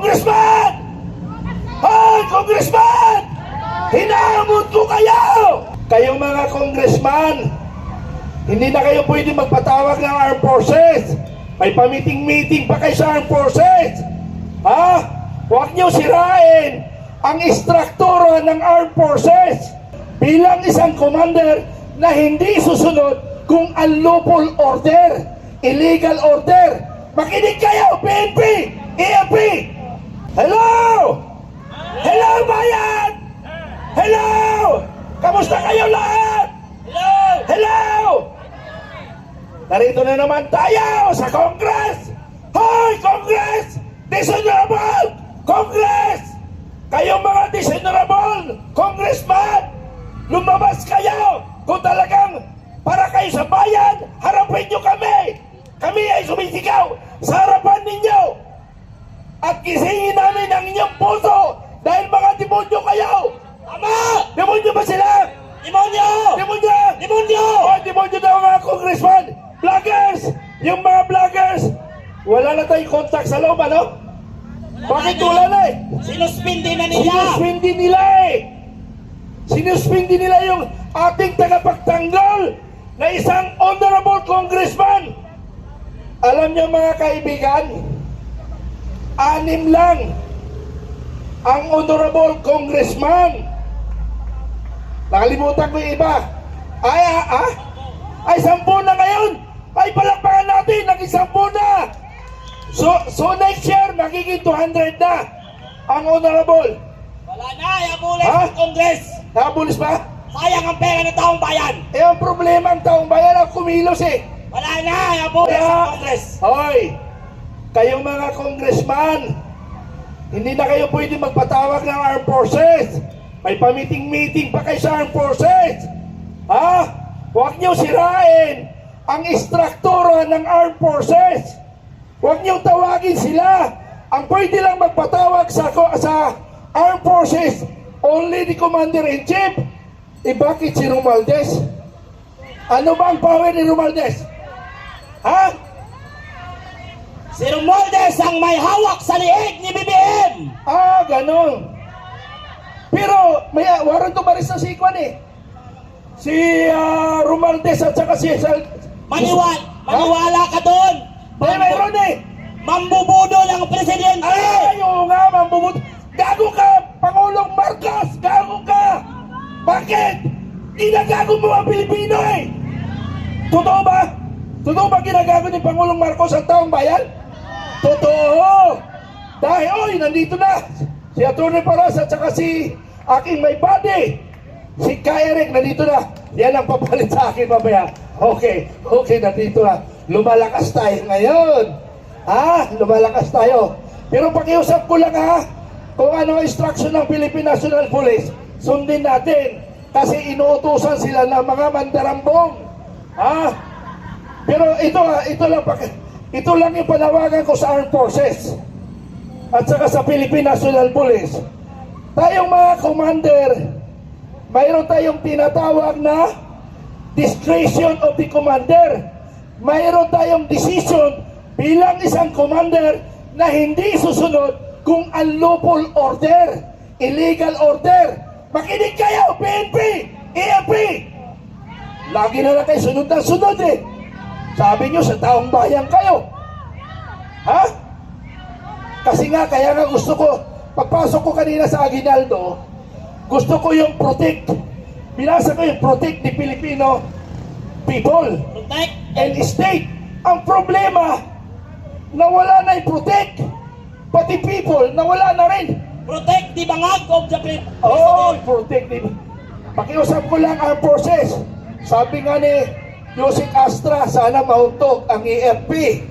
Congressman! Hoy, Congressman! Hinamon ko kayo! Kayong mga congressman, hindi na kayo pwede magpatawag ng armed forces. May pamiting-meeting pa kayo sa armed forces. Ha? Huwag niyo sirain ang istruktura ng armed forces bilang isang commander na hindi susunod kung unlawful order, illegal order. Makinig kayo, PNP, AFP! Hello! Hello, bayan! Hello! Kamusta kayo lahat? Hello! Hello! Narito na naman tayo sa Congress! Hoy, Congress! Dishonorable! Congress! Kayong mga dishonorable Congressman! Lumabas kayo! Kung talagang para kayo sa bayan, harapin nyo kami! Kami ay sumisigaw sa harapan ninyo! At gisingin namin ang inyong puso dahil mga demonyo kayo! Tama! Demonyo ba sila? Demonyo! Demonyo! Demonyo! Oh, demonyo daw mga congressman! Vloggers! Yung mga vloggers! Wala na tayong contact sa loob, ano? Bakit wala na eh? Sinuspindi na nila! Sinuspindi nila eh! Sinuspindi nila yung ating tagapagtanggol na isang honorable congressman! Alam niyo mga kaibigan, 6 lang ang honorable congressman. Nakalimutan ko yung iba. Ay 10 na ngayon. Ay palakpakan natin, naging 10 na. So next year, magiging 200 na ang honorable. Wala na, yabulis ng Congress! Nakabulis ba? Sayang ang pera ng taong bayan! Eh ang problema ang taong bayan ang kumilos eh. Wala na, yabulis ng Congress! Hoy, kayong mga congressman, hindi na kayo pwede magpatawag ng armed forces. May pamiting-meeting pa kayo sa armed forces. Ha? Huwag niyo sirain ang istruktura ng armed forces. Huwag niyo tawagin sila. Ang pwede lang magpatawag sa armed forces, only the commander-in-chief. Eh bakit si Romualdez? Ano ba ang power ni Romualdez? Ha? Si Romualdez ang may hawak sa liig ni BBM! Ganon. Pero may warrant of arrest na si Ikwan eh. Si Romualdez at saka si Maniwala ka doon! mayroon eh. Mambubudol ang presidente! Ay, oo nga, mambubut. Gago ka, Pangulong Marcos! Gago ka! Bakit? Ginagago mo ang Pilipino eh! Totoo ba? Totoo ba ginagago ni Pangulong Marcos ang taong bayan? Totoo! Dahil, oy, nandito na! Si Atty. Paras at saka si aking may buddy, si Eric, nandito na. Yan ang papalit sa akin mamaya. Okay, nandito na. Lumalakas tayo ngayon. Lumalakas tayo. Pero pakiusap ko lang kung ano ang instruction ng Philippine National Police, sundin natin. Kasi inuutusan sila ng mga mandarambong. Pero ito lang yung panawagan ko sa armed forces at saka sa Philippine National Police. Tayong mga commander, mayroon tayong tinatawag na discretion of the commander. Mayroon tayong decision bilang isang commander na hindi susunod kung unlawful order, illegal order. Makinig kayo, PNP, AFP! Lagi na lang kayo sunod na sunod eh. Sabi nyo sa taong bayan kayo. Kasi nga, kaya nga gusto ko, pagpasok ko kanina sa Aguinaldo, gusto ko yung protect. Binasa ko yung protect the Filipino people Protect! and state. Ang problema, nawala na yung protect. Pati people, nawala na rin. Protect the bangag of the president! Protect the... Pakiusap ko lang ang forces. Sabi nga ni Yusik Astra, sana mahuntog ang AFP.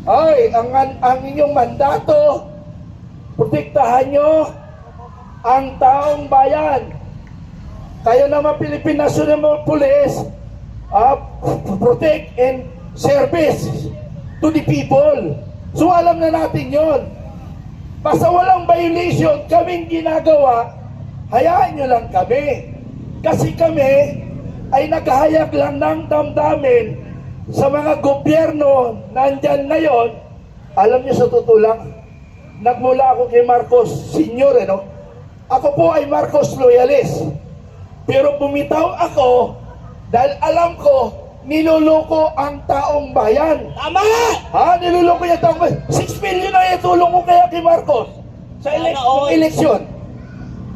Ang inyong mandato, protektahan nyo ang taong bayan. Kayo naman Philippine National Police, protect and service to the people. So alam na natin yon. Basta walang violation kaming ginagawa, hayaan nyo lang kami. Kasi kami ay naghahayag lang ng damdamin sa mga gobyerno nandyan ngayon. Alam nyo sa totoo lang, nagmula ako kay Marcos Sr. No? Ako po ay Marcos loyalist. Pero bumitaw ako dahil alam ko niloloko ang taong bayan. Tama! Ha? Niloloko yung taong bayan. 6 million na itulong ko kaya kay Marcos sa eleksyon.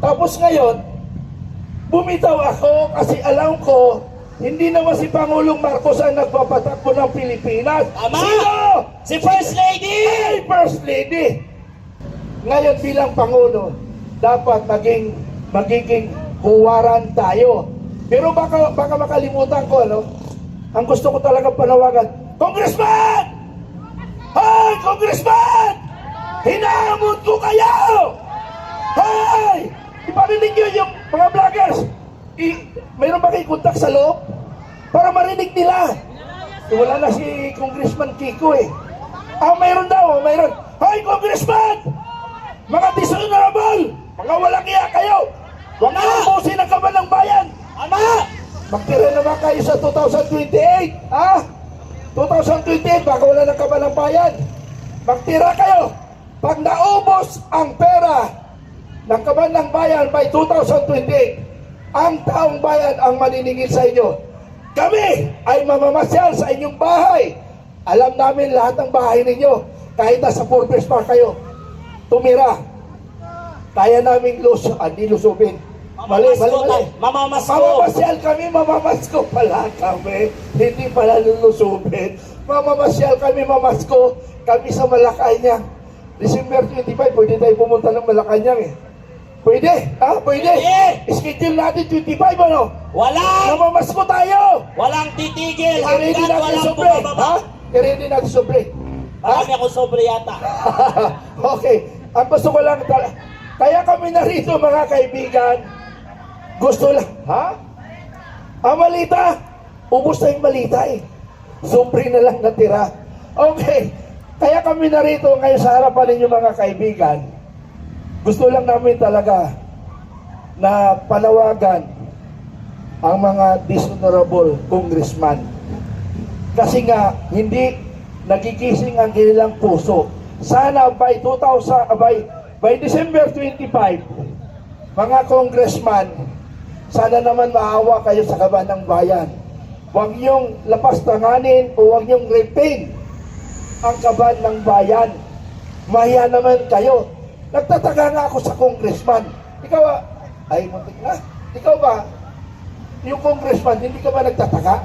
Tapos ngayon, bumitaw ako kasi alam ko hindi naman si Pangulong Marcos ang nagpapatakbo ng Pilipinas. Tama! Sino? Si First Lady! Ay, First Lady! Ngayon bilang Pangulo, dapat magiging huwaran tayo. Pero baka makalimutan ko, ano? Ang gusto ko talaga panawagan, Congressman! Hay, Congressman! Hinamon ko kayo! Hay! Iparinig nyo yung mga vloggers. Mayroon ba kayo kontak sa loob? Para marinig nila. Wala na si Congressman Kiko eh. Mayroon daw, mayroon. Hay, Congressman! Mga dishonorable! Mga walang iya kayo! Huwag na ubusin ang kaban ng bayan! Tama! Magtira naman kayo sa 2028, ha? 2028, baka wala ng kaban ng bayan. Magtira kayo. Pag naubos ang pera ng kaban ng bayan by 2028, ang taong bayan ang maniningil sa inyo. Kami ay mamamasyal sa inyong bahay. Alam namin lahat ng bahay ninyo. Kahit nasa Forbes pa kayo tumira. Kaya namin lusubin. Mali. Mamamasko. Mamamasyal kami, mamamasko pala kami. Hindi pala lulusubin. Mamamasyal kami, mamasko. Kami sa Malacanang. December 25, pwede tayo pumunta ng Malacanang eh. Pwede? Ha? Pwede? Schedule natin 25, ano? Walang! Mamamasko tayo! Walang titigil I-ready hanggat natin walang sobre. Ha? bumababa. I-ready natin sobre. Marami ako sobre yata. Okay. Ang gusto ko lang kaya kami narito mga kaibigan. Gusto lang. Ha? Ang malita. Ubus na yung malita eh. Sobre na lang natira. Okay. Kaya kami narito ngayon sa harapan ninyo mga kaibigan. Gusto lang namin talaga na panawagan ang mga dishonorable congressman. Kasi nga, hindi nagigising ang kanilang puso. Sana by December 25, mga congressman, sana naman maawa kayo sa kaban ng bayan. Huwag niyong lapastanganin o huwag niyong repin ang kaban ng bayan. Mahiya naman kayo. Nagtataka nga ako sa congressman. Ikaw muntik na. Ikaw ba, yung congressman, hindi ka ba nagtataka?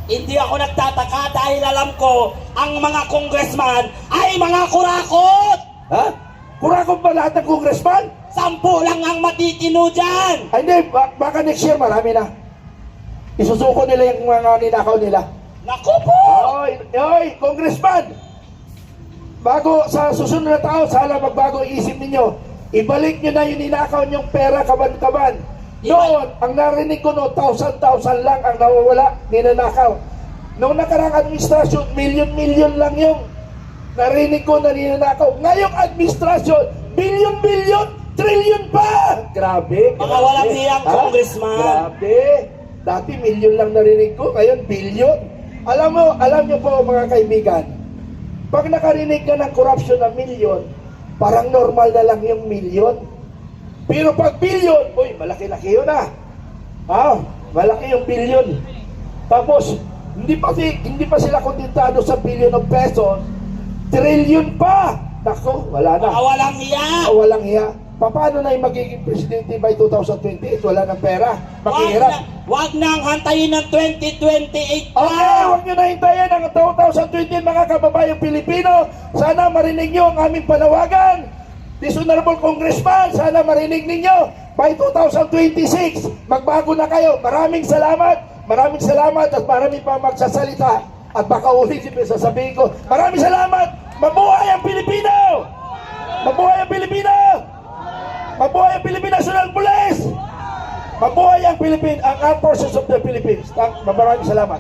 Hindi ako nagtataka dahil alam ko ang mga congressman ay mga kurakot! Ha? Kurakot ba lahat ng congressman? 10 lang ang matitino dyan! Ay hindi, baka next year marami na. Isusuko nila yung mga ninakaw nila. Naku po! Oy, congressman! Bago sa susunod na taon, sana magbago isip ninyo. Ibalik nyo na yung ninakaw nyong pera kaban-kaban. Noon, ang narinig ko noon, 1,000 lang ang nawawala, ninanakaw. Noong nakarang administrasyon, milyon lang yung narinig ko na ninanakaw. Ngayong administrasyon, bilyon, trillion pa! Grabe. Mga walang hiyang congressman. Grabe. Dati milyon lang narinig ko, ngayon bilyon. Alam nyo po mga kaibigan, pag nakarinig ka ng corruption na milyon, parang normal na lang yung milyon. Pero pag bilyon, uy, malaki-laki yun ah. Malaki yung bilyon. Tapos, hindi pa sila kontentado sa billion of pesos, trillion pa. Nako, wala na. Mga walang hiya! Walang hiya. Paano na yung magiging presidente by 2028? Wala ng pera. Makihirap. Wag nang hantayin ng 2028 pa! Okay, huwag nyo na hintayin ang 2028 mga kababayang Pilipino. Sana marinig nyo ang aming panawagan. Dishonorable Congressman, sana marinig ninyo. By 2026, magbago na kayo. Maraming salamat at marami pa magsasalita. At baka ulitin sasabihin ko, maraming salamat! Mabuhay ang Pilipino! Mabuhay ang Pilipino! Mabuhay ang Philippine National Police! Mabuhay ang Armed Forces of the Philippines. Maraming salamat.